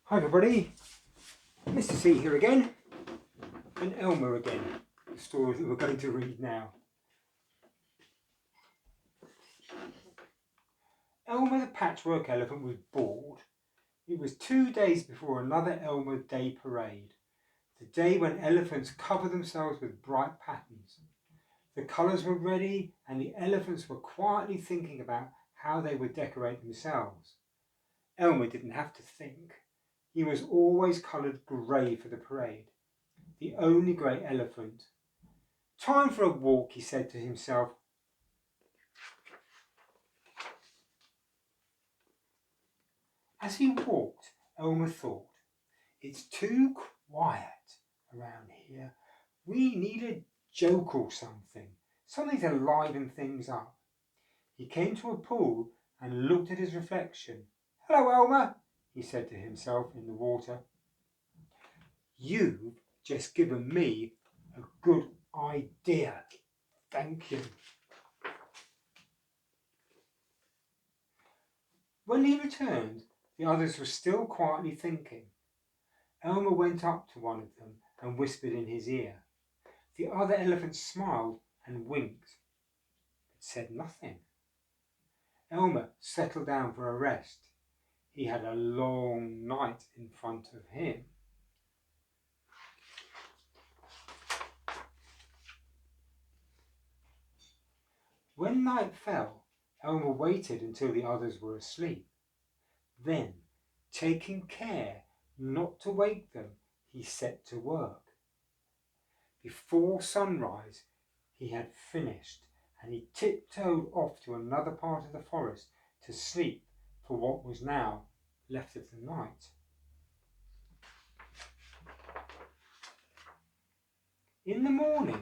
Hi everybody, Mr. C here again, and Elmer again, the story that we're going to read now. Elmer the Patchwork Elephant was bored. It was 2 days before another Elmer Day parade, the day when elephants cover themselves with bright patterns. The colours were ready and the elephants were quietly thinking about how they would decorate themselves. Elmer didn't have to think. He was always coloured grey for the parade, the only grey elephant. Time for a walk, he said to himself. As he walked, Elmer thought, it's too quiet around here. We need a joke or something to liven things up. He came to a pool and looked at his reflection. Hello, Elmer, he said to himself in the water. You've just given me a good idea. Thank you. When he returned, the others were still quietly thinking. Elmer went up to one of them and whispered in his ear. The other elephant smiled and winked, but said nothing. Elmer settled down for a rest. He had a long night in front of him. When night fell, Elmer waited until the others were asleep. Then, taking care not to wake them, he set to work. Before sunrise, he had finished, and he tiptoed off to another part of the forest to sleep for what was now left of the night. In the morning,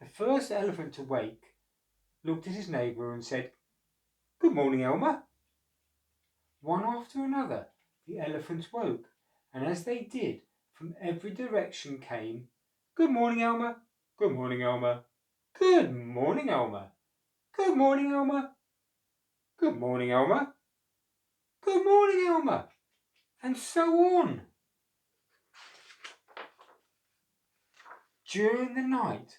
the first elephant to wake looked at his neighbour and said, Good morning, Elmer. One after another, the elephants woke, and as they did, from every direction came, Good morning, Elmer. Good morning, Elmer. Good morning, Elmer. Good morning, Elmer. Good morning, Elmer. Good morning, Elmer. And so on. During the night,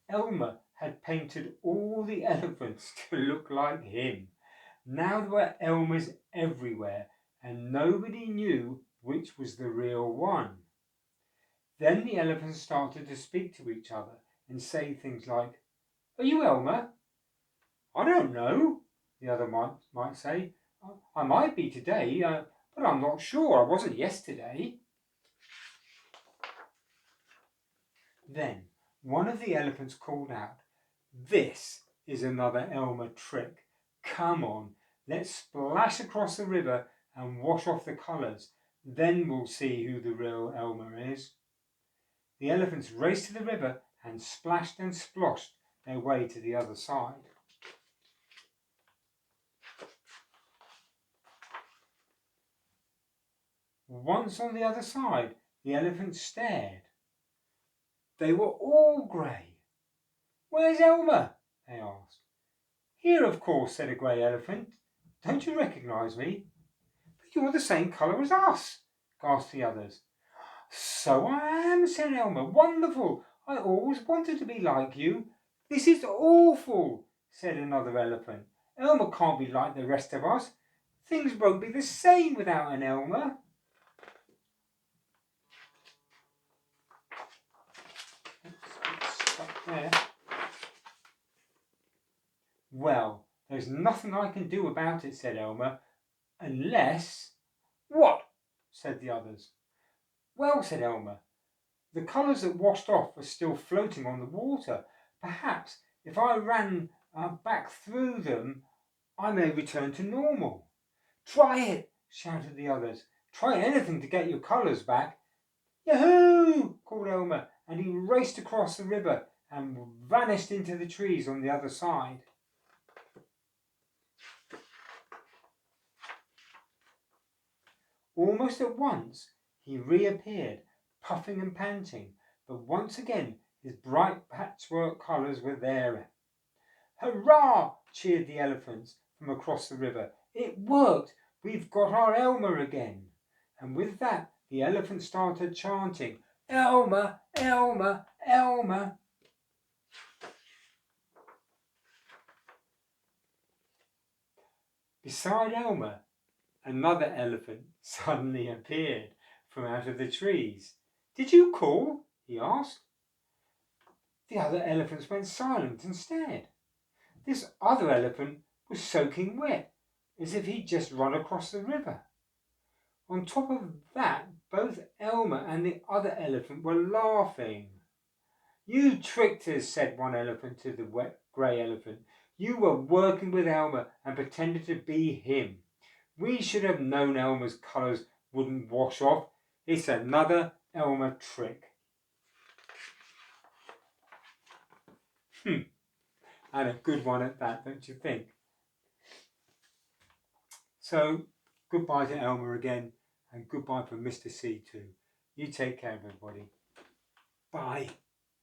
Elmer had painted all the elephants to look like him. Now there were Elmers everywhere, and nobody knew which was the real one. Then the elephants started to speak to each other and say things like, Are you Elmer? I don't know, the other might say. I might be today, but I'm not sure. I wasn't yesterday. Then one of the elephants called out, This is another Elmer trick. Come on, let's splash across the river and wash off the colours. Then we'll see who the real Elmer is. The elephants raced to the river and splashed and sploshed their way to the other side. Once on the other side, the elephants stared. They were all grey. Where's Elmer? They asked. Here, of course, said a grey elephant. Don't you recognise me? But you're the same colour as us, gasped the others. So I am, said Elmer. Wonderful. I always wanted to be like you. This is awful, said another elephant. Elmer can't be like the rest of us. Things won't be the same without an Elmer. Stuck there. Well, there's nothing I can do about it, said Elmer, unless... What? Said the others. Well, said Elmer, the colours that washed off are still floating on the water. Perhaps if I ran back through them, I may return to normal. Try it, shouted the others. Try anything to get your colours back. Yahoo! Called Elmer, and he raced across the river and vanished into the trees on the other side. Almost at once he reappeared, puffing and panting, but once again his bright patchwork colours were there. Hurrah! Cheered the elephants from across the river. It worked! We've got our Elmer again! And with that, the elephant started chanting, Elmer, Elmer, Elmer. Beside Elmer, another elephant suddenly appeared from out of the trees. Did you call? He asked. The other elephants went silent and stared. This other elephant was soaking wet, as if he'd just run across the river. On top of that, both Elmer and the other elephant were laughing. You tricked us, said one elephant to the wet grey elephant. You were working with Elmer and pretended to be him. We should have known Elmer's colours wouldn't wash off. It's another Elmer trick. And a good one at that, don't you think? So, goodbye to Elmer again, and goodbye from Mr. C too. You take care, everybody. Bye.